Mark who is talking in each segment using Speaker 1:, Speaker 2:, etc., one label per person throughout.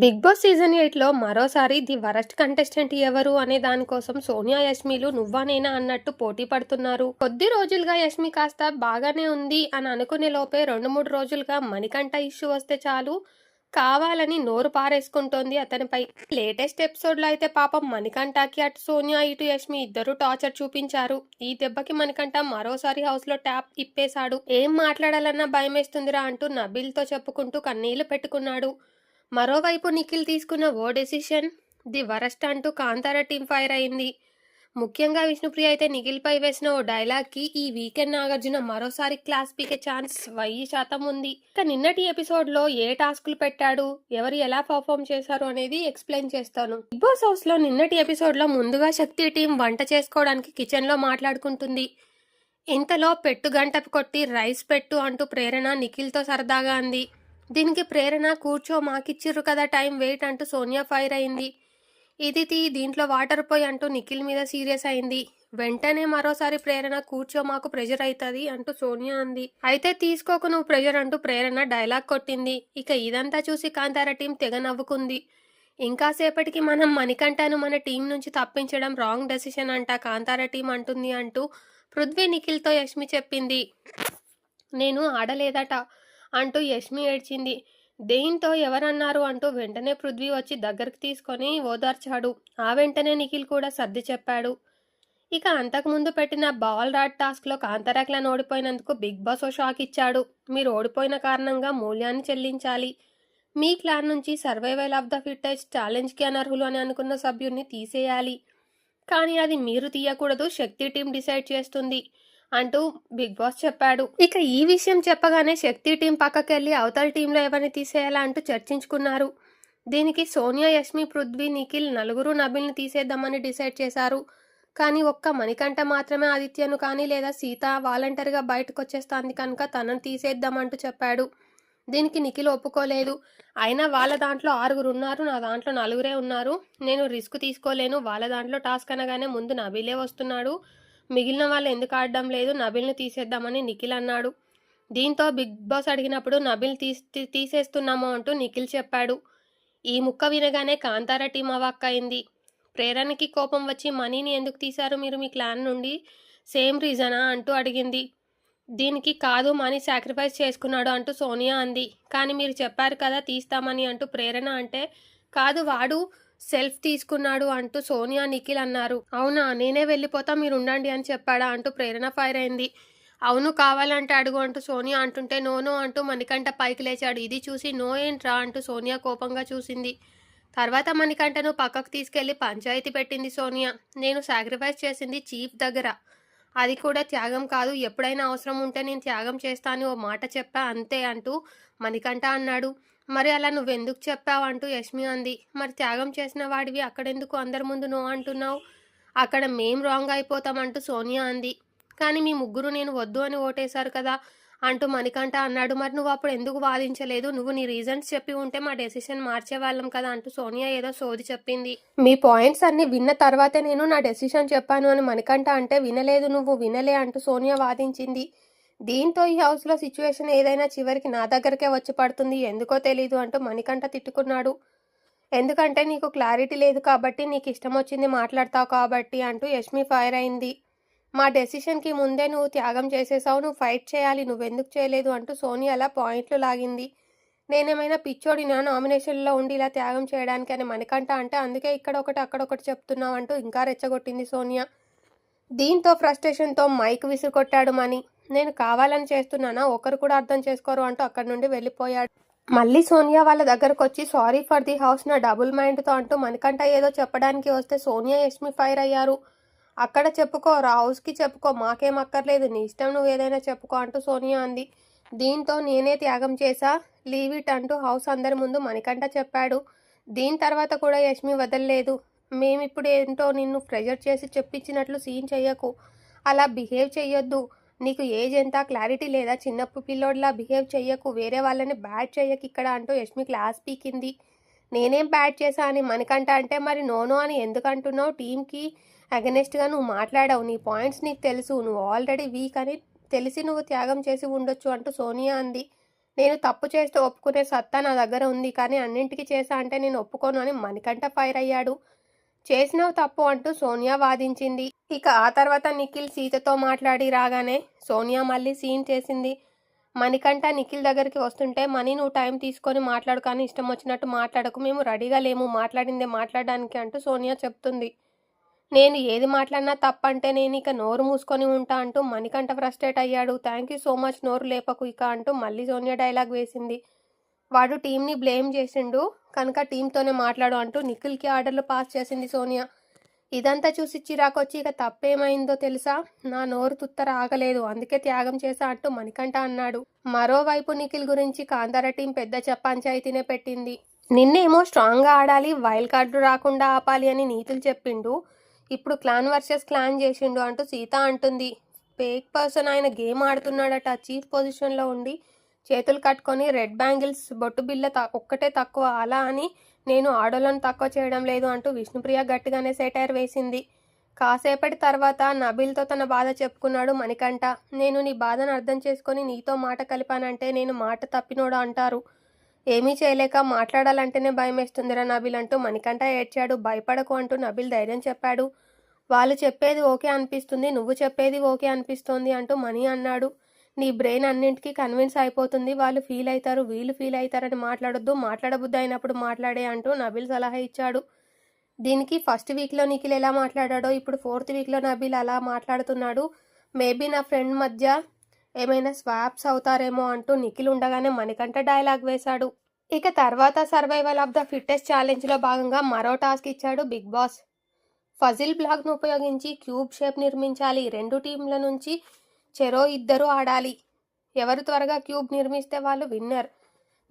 Speaker 1: Big boss season 8లో మరోసారి the worst contestant ఎవరు అనే దానికోసం సోనియా యష్మిలు నువ్వా నేనా అన్నట్టు పోటీ పడుతున్నారు. కొద్ది రోజులుగా యష్మి కాస్త బాగానే ఉంది అని అనుకునే లోపే 2-3 రోజులుగా మణికంఠ ఇష్యూ వస్తే చాలు కావాలని నోరు పారేసుకుంటోంది అతనిపై. లేటెస్ట్ ఎపిసోడ్లో అయితే పాపం మణికంఠకి అటు సోనియా ఇటు యష్మి ఇద్దరు టార్చర్ చూపించారు. ఈ దెబ్బకి మణికంఠ మరోసారి హౌస్లో ట్యాప్ ఇప్పేశాడు. ఏం మాట్లాడాలన్నా భయమేస్తుందిరా అంటూ నబీల్తో చెప్పుకుంటూ కన్నీళ్లు పెట్టుకున్నాడు. మరోవైపు నిఖిల్ తీసుకున్న ఓ డెసిషన్ ది వరస్ట్ అంటూ కాంతారా టీం ఫైర్ అయింది. ముఖ్యంగా విష్ణుప్రియ అయితే నిఖిల్పై వేసిన ఓ డైలాగ్కి ఈ వీకెండ్ నాగార్జున మరోసారి క్లాస్ పీకే ఛాన్స్ 1000% ఉంది. ఇక నిన్నటి ఎపిసోడ్లో ఏ టాస్కులు పెట్టాడు, ఎవరు ఎలా పర్ఫామ్ చేశారు అనేది ఎక్స్ప్లెయిన్ చేస్తాను. బిగ్ బాస్ హౌస్లో నిన్నటి ఎపిసోడ్లో ముందుగా శక్తి టీం వంట చేసుకోవడానికి కిచెన్లో మాట్లాడుకుంటుంది. ఇంతలో పెట్టు గంట కొట్టి రైస్ పెట్టు అంటూ ప్రేరణ నిఖిల్తో సరదాగా అంది. దీనికి ప్రేరణ కూర్చో మాకిచ్చిర్రు కదా టైం వెయిట్ అంటూ సోనియా ఫైర్ అయింది. ఇది దీంట్లో వాటర్ పోయి అంటూ నిఖిల్ మీద సీరియస్ అయింది. వెంటనే మరోసారి ప్రేరణ కూర్చో మాకు ప్రెజర్ అవుతుంది అంటూ సోనియా అంది. అయితే తీసుకోకు నువ్వు ప్రెజర్ అంటూ ప్రేరణ డైలాగ్ కొట్టింది. ఇక ఇదంతా చూసి కాంతారా టీం తెగ నవ్వుకుంది. ఇంకాసేపటికి మనం మణికంఠను మన టీం నుంచి తప్పించడం రాంగ్ డెసిషన్ అంట కాంతారా టీం అంటుంది అంటూ పృథ్వీ నిఖిల్తో యష్మి చెప్పింది. నేను ఆడలేదట అంటూ యష్మి ఏడ్చింది. దేంతో ఎవరన్నారు అంటూ వెంటనే పృథ్వీ వచ్చి దగ్గరకు తీసుకొని ఓదార్చాడు. ఆ వెంటనే నిఖిల్ కూడా సర్ది చెప్పాడు. ఇక అంతకుముందు పెట్టిన బాల్ రాడ్ టాస్క్లో కాంతారా క్లాన్ ఓడిపోయినందుకు బిగ్ బాస్ ఓ షాక్ ఇచ్చాడు. మీరు ఓడిపోయిన కారణంగా మూల్యాన్ని చెల్లించాలి. మీ క్లాన్ నుంచి సర్వైవల్ ఆఫ్ ద ఫిట్టెస్ట్ ఛాలెంజ్కి అనర్హులు అని అనుకున్న సభ్యుడిని తీసేయాలి. కానీ అది మీరు తీయకూడదు, శక్తి టీం డిసైడ్ చేస్తుంది అంటూ బిగ్ బాస్ చెప్పాడు. ఇక ఈ విషయం చెప్పగానే శక్తి టీం పక్కకెళ్ళి అవతల టీంలో ఎవరిని తీసేయాలా అంటూ చర్చించుకున్నారు. దీనికి సోనియా, యష్మి, పృథ్వీ, నిఖిల్ నలుగురు నబిల్ని తీసేద్దామని డిసైడ్ చేశారు. కానీ ఒక్క మణికంఠ మాత్రమే ఆదిత్యను కానీ లేదా సీత వాలంటరీగా బయటకు వచ్చేస్తాంది కనుక తనను తీసేద్దామంటూ చెప్పాడు. దీనికి నిఖిల్ ఒప్పుకోలేదు. అయినా వాళ్ళ దాంట్లో 6 ఉన్నారు, నా దాంట్లో 4 ఉన్నారు. నేను రిస్క్ తీసుకోలేను. వాళ్ళ దాంట్లో టాస్క్ అనగానే ముందు నబీలే వస్తున్నాడు. మిగిలిన వాళ్ళు ఎందుకు ఆడడం లేదు, నబిల్ని తీసేద్దామని నిఖిల్ అన్నాడు. దీంతో బిగ్ బాస్ అడిగినప్పుడు నబిల్ తీసేస్తున్నాము అంటూ నిఖిల్ చెప్పాడు. ఈ ముక్క వినగానే కాంతారా టీం అవాక్కయింది. ప్రేరణకి కోపం వచ్చి మనీని ఎందుకు తీశారు మీరు మీ క్లాన్ నుండి, సేమ్ రీజనా అంటూ అడిగింది. దీనికి కాదు మనీ సాక్రిఫైస్ చేసుకున్నాడు అంటూ సోనియా అంది. కానీ మీరు చెప్పారు కదా తీస్తామని అంటూ ప్రేరణ అంటే కాదు వాడు సెల్ఫ్ తీసుకున్నాడు అంటూ సోనియా, నిఖిల్ అన్నారు. అవునా, నేనే వెళ్ళిపోతా మీరు ఉండండి అని చెప్పాడా అంటూ ప్రేరణ ఫైర్ అయింది. అవును కావాలంటే అడుగు అంటూ సోనియా అంటుంటే నో నో అంటూ మణికంఠ పైకి లేచాడు. ఇది చూసి నో ఏంట్రా అంటూ సోనియా కోపంగా చూసింది. తర్వాత మణికంఠను పక్కకు తీసుకెళ్లి పంచాయతీ పెట్టింది సోనియా. నేను సాక్రిఫైస్ చేసింది చీఫ్ దగ్గర, అది కూడా త్యాగం కాదు. ఎప్పుడైనా అవసరం ఉంటే నేను త్యాగం చేస్తాను ఓ మాట చెప్పా అంతే అంటూ మణికంఠ అన్నాడు. మరి అలా నువ్వెందుకు చెప్పావు అంటూ యష్మి అంది. మరి త్యాగం చేసిన వాడివి అక్కడెందుకు అందరి ముందు నో అంటున్నావు, అక్కడ మేం రాంగ్ అయిపోతామంటూ సోనియా అంది. కానీ మీ ముగ్గురు నేను వద్దు అని ఓటేశారు కదా అంటూ మణికంఠ అన్నాడు. మరి నువ్వు అప్పుడు ఎందుకు వాదించలేదు, నువ్వు నీ రీజన్స్ చెప్పి ఉంటే మా డెసిషన్ మార్చేవాళ్ళం కదా అంటూ సోనియా ఏదో సోది చెప్పింది. మీ పాయింట్స్ అన్ని విన్న తర్వాతే నేను నా డెసిషన్ చెప్పాను అని మణికంఠ అంటే వినలేదు, నువ్వు వినలే అంటూ సోనియా వాదించింది. దీంతో ఈ హౌస్లో సిచ్యువేషన్ ఏదైనా చివరికి నా దగ్గరకే వచ్చి పడుతుంది, ఎందుకో తెలీదు అంటూ మణికంఠ తిట్టుకున్నాడు. ఎందుకంటే నీకు క్లారిటీ లేదు కాబట్టి, నీకు ఇష్టం వచ్చింది మాట్లాడతావు కాబట్టి అంటూ యష్మి ఫైర్ అయింది. మా డెసిషన్కి ముందే నువ్వు త్యాగం చేసేసావు, నువ్వు ఫైట్ చేయాలి, నువ్వెందుకు చేయలేదు అంటూ సోనియా అలా పాయింట్లు లాగింది. నేనేమైనా పిచ్చోడినా నామినేషన్లో ఉండి ఇలా త్యాగం చేయడానికి అని మణికంఠ అంటే అందుకే ఇక్కడ ఒకటి అక్కడొకటి చెప్తున్నావు అంటూ ఇంకా రెచ్చగొట్టింది సోనియా. దీంతో ఫ్రస్ట్రేషన్తో మైక్ విసిరికొట్టాడు మణి. నేను కావాలని చేస్తున్నానా, ఒకరు కూడా అర్థం చేసుకోరు అంటూ అక్కడి నుండి వెళ్ళిపోయాడు. మళ్ళీ సోనియా వాళ్ళ దగ్గరకు వచ్చి సారీ ఫర్ ది హౌస్ నా డబుల్ మైండ్తో అంటూ మణికంఠ ఏదో చెప్పడానికి వస్తే సోనియా, యష్మి ఫైర్ అయ్యారు. అక్కడ చెప్పుకో, హౌస్కి చెప్పుకో, మాకేం అక్కర్లేదు, నీ ఇష్టం, నువ్వు ఏదైనా చెప్పుకో అంటూ సోనియా అంది. దీంతో నేనే త్యాగం చేశా, లీవ్ ఇట్ అంటూ హౌస్ అందరి ముందు మణికంఠ చెప్పాడు. దీని తర్వాత కూడా యష్మి వదలలేదు. మేమిప్పుడు ఏంటో నిన్ను ప్రెజర్ చేసి చెప్పించినట్లు సీన్ చెయ్యకు, అలా బిహేవ్ చెయ్యొద్దు, నీకు ఏజ్ ఎంత క్లారిటీ లేదా, చిన్నప్పుడు పిల్లోడ్లా బిహేవ్ చెయ్యకు, వేరే వాళ్ళని బ్యాడ్ చెయ్యకు ఇక్కడ అంటూ యష్మి క్లాస్ పీకింది. నేనేం బ్యాడ్ చేశా అని మణికంఠ అంటే మరి నోనో అని ఎందుకు అంటున్నావు, టీంకి అగెనెస్ట్గా నువ్వు మాట్లాడావు, నీ పాయింట్స్ నీకు తెలుసు, నువ్వు ఆల్రెడీ వీక్ అని తెలిసి నువ్వు త్యాగం చేసి ఉండొచ్చు అంటూ సోనియా అంది. నేను తప్పు చేస్తే ఒప్పుకునే సత్తా నా దగ్గర ఉంది. కానీ అన్నింటికి చేశా అంటే నేను ఒప్పుకోను అని మణికంఠ ఫైర్ అయ్యాడు. చేసినవి తప్పు అంటూ సోనియా వాదించింది. ఇక ఆ తర్వాత నిఖిల్ సీతతో మాట్లాడి రాగానే సోనియా మళ్ళీ సీన్ చేసింది. మణికంఠ నిఖిల్ దగ్గరికి వస్తుంటే, మనీ నువ్వు టైం తీసుకొని మాట్లాడు కానీ ఇష్టం వచ్చినట్టు మాట్లాడకు, మేము రెడీగా లేము మాట్లాడిందే మాట్లాడడానికి అంటూ సోనియా చెప్తుంది. నేను ఏది మాట్లాడినా తప్పంటే నేను ఇక నోరు మూసుకొని ఉంటా అంటూ మణికంఠ ఫ్రస్ట్రేట్ అయ్యాడు. థ్యాంక్ యూ సో మచ్, నోరు లేపకు ఇక అంటూ మళ్ళీ సోనియా డైలాగ్ వేసింది. వాడు టీంని బ్లేమ్ చేసిండు కనుక టీంతోనే మాట్లాడు అంటూ నిఖిల్కి ఆర్డర్లు పాస్ చేసింది సోనియా. ఇదంతా చూసి చిరాకొచ్చి ఇక తప్పేమైందో తెలుసా, నా నోరు తుత్తర ఆగలేదు అందుకే త్యాగం చేశా అంటూ మణికంఠ అన్నాడు. మరోవైపు నిఖిల్ గురించి కాంతార టీం పెద్ద పంచాయతీనే పెట్టింది. నిన్నేమో స్ట్రాంగ్గా ఆడాలి, వైల్డ్ కార్డు రాకుండా ఆపాలి అని నీతులు చెప్పిండు, ఇప్పుడు క్లాన్ వర్సెస్ క్లాన్ చేసిండు అంటూ సీత అంటుంది. ఫేక్ పర్సన్ ఆయన గేమ్ ఆడుతున్నాడట, చీఫ్ పొజిషన్లో ఉండి చేతులు కట్టుకొని రెడ్ బ్యాంగిల్స్ బొట్టు బిల్ల ఒక్కటే తక్కువ, అలా అని నేను ఆడోళ్ళను తక్కువ చేయడం లేదు అంటూ విష్ణుప్రియ గట్టిగానే సెటైర్ వేసింది. కాసేపటి తర్వాత నబీల్తో తన బాధ చెప్పుకున్నాడు మణికంఠ. నేను నీ బాధను అర్థం చేసుకొని నీతో మాట కలిపానంటే నేను మాట తప్పినోడా అంటారు, ఏమీ చేయలేక మాట్లాడాలంటేనే భయం వేస్తుందిరా నబీల్ అంటూ మణికంఠ ఏడ్చాడు. భయపడకు అంటూ నబీల్ ధైర్యం చెప్పాడు. వాళ్ళు చెప్పేది ఓకే అనిపిస్తుంది, నువ్వు చెప్పేది ఓకే అనిపిస్తోంది అంటూ మణి అన్నాడు. నీ బ్రెయిన్ అన్నింటికీ కన్విన్స్ అయిపోతుంది, వాళ్ళు ఫీల్ అవుతారు వీళ్ళు ఫీల్ అవుతారని మాట్లాడొద్దు, మాట్లాడబుద్ధి అయినప్పుడు మాట్లాడే అంటూ నబీల్ సలహా ఇచ్చాడు. దీనికి ఫస్ట్ వీక్లో నిఖిల్ ఎలా మాట్లాడాడో ఇప్పుడు 4th వీక్లో నబీల్ అలా మాట్లాడుతున్నాడు. మేబీ నా ఫ్రెండ్ మధ్య ఏమైనా స్వాప్స్ అవుతారేమో అంటూ నిఖిల్ ఉండగానే మణికంఠ డైలాగ్ వేశాడు. ఇక తర్వాత సర్వైవల్ ఆఫ్ ద ఫిట్టెస్ట్ ఛాలెంజ్లో భాగంగా మరో టాస్క్ ఇచ్చాడు బిగ్ బాస్. ఫజిల్ బ్లాక్ను ఉపయోగించి క్యూబ్ షేప్ నిర్మించాలి, 2 టీంల నుంచి చెరో 2 ఆడాలి, ఎవరు త్వరగా క్యూబ్ నిర్మిస్తే వాళ్ళు విన్నర్.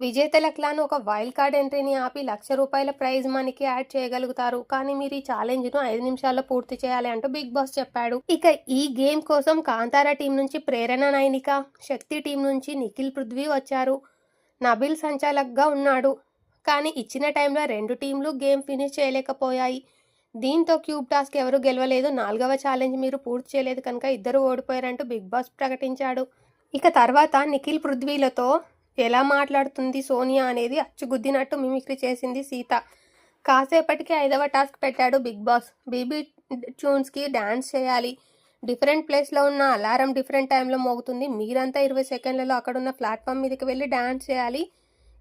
Speaker 1: విజేతల క్లాన్ ఒక వైల్డ్ కార్డ్ ఎంట్రీని ఆపి ₹1,00,000 ప్రైజ్ మనీకి యాడ్ చేయగలుగుతారు, కానీ మీరు ఈ ఛాలెంజ్ను 5 నిమిషాల్లో పూర్తి చేయాలి అంటూ బిగ్ బాస్ చెప్పాడు. ఇక ఈ గేమ్ కోసం కాంతారా టీం నుంచి ప్రేరణ నైనిక, శక్తి టీం నుంచి నిఖిల్ పృథ్వీ వచ్చారు. నబీల్ సంచాలక్గా ఉన్నాడు. కానీ ఇచ్చిన టైంలో 2 టీంలు గేమ్ ఫినిష్ చేయలేకపోయాయి. దీంతో క్యూబ్ టాస్క్ ఎవరు గెలవలేదు, 4వ ఛాలెంజ్ మీరు పూర్తి చేయలేదు కనుక 2 ఓడిపోయారంటూ బిగ్ బాస్ ప్రకటించాడు. ఇక తర్వాత నిఖిల్ పృథ్వీలతో ఎలా మాట్లాడుతుంది సోనియా అనేది అచ్చుగుద్దినట్టు మిమిక్రీ చేసింది సీత. కాసేపటికి 5వ టాస్క్ పెట్టాడు బిగ్ బాస్. బీబీ ట్యూన్స్కి డ్యాన్స్ చేయాలి, డిఫరెంట్ ప్లేస్లో ఉన్న అలారం డిఫరెంట్ టైంలో మోగుతుంది, మీరంతా 20 సెకండ్లలో అక్కడున్న ప్లాట్ఫామ్ మీదకి వెళ్ళి డ్యాన్స్ చేయాలి,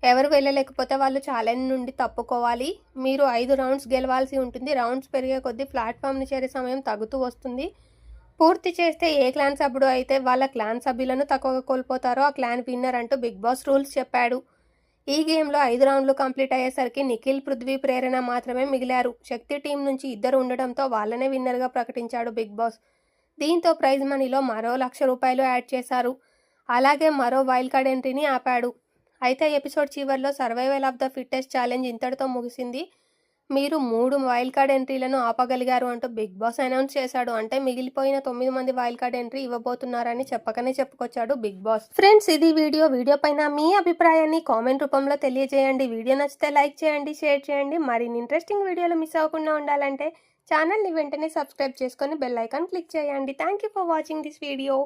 Speaker 1: ఎవరు వెళ్ళలేకపోతే వాళ్ళు ఛాలెంజ్ నుండి తప్పుకోవాలి, మీరు 5 రౌండ్స్ గెలవాల్సి ఉంటుంది, రౌండ్స్ పెరిగే కొద్దీ ప్లాట్ఫామ్ని చేరే సమయం తగ్గుతూ వస్తుంది, పూర్తి చేస్తే ఏ క్లాన్ సభ్యుడు అయితే వాళ్ళ క్లాన్ సభ్యులను తక్కువగా కోల్పోతారో ఆ క్లాన్ విన్నర్ అంటూ బిగ్ బాస్ రూల్స్ చెప్పాడు. ఈ గేమ్లో 5 రౌండ్లు కంప్లీట్ అయ్యేసరికి నిఖిల్ పృథ్వీ ప్రేరణ మాత్రమే మిగిలారు. శక్తి టీం నుంచి 2 ఉండడంతో వాళ్ళనే విన్నర్గా ప్రకటించాడు బిగ్ బాస్. దీంతో ప్రైజ్ మనీలో మరో ₹1,00,000 యాడ్ చేశారు. అలాగే మరో వైల్డ్ కార్డ్ ఎంట్రీని ఆపాడు. అయితే ఎపిసోడ్ చివరిలో survival of the fittest challenge ఇంతటితో ముగిసింది, మీరు 3 వైల్డ్ కార్డ్ ఎంట్రీలను ఆపగలిగారు అంటూ బిగ్ బాస్ అనౌన్స్ చేశాడు. అంటే మిగిలిపోయిన 9 మంది వైల్డ్ కార్డ్ ఎంట్రీ ఇవ్వబోతున్నారని చెప్పకనే చెప్పుకొచ్చాడు బిగ్ బాస్. ఫ్రెండ్స్, ఇది వీడియో పైన మీ అభిప్రాయాన్ని కామెంట్ రూపంలో తెలియజేయండి. వీడియో నచ్చితే లైక్ చేయండి, షేర్ చేయండి. మరిన్ని ఇంట్రెస్టింగ్ వీడియోలు మిస్ అవ్వకుండా ఉండాలంటే ఛానల్ని వెంటనే సబ్స్క్రైబ్ చేసుకొని బెల్ ఐకాన్ క్లిక్ చేయండి. Thank you for watching this video.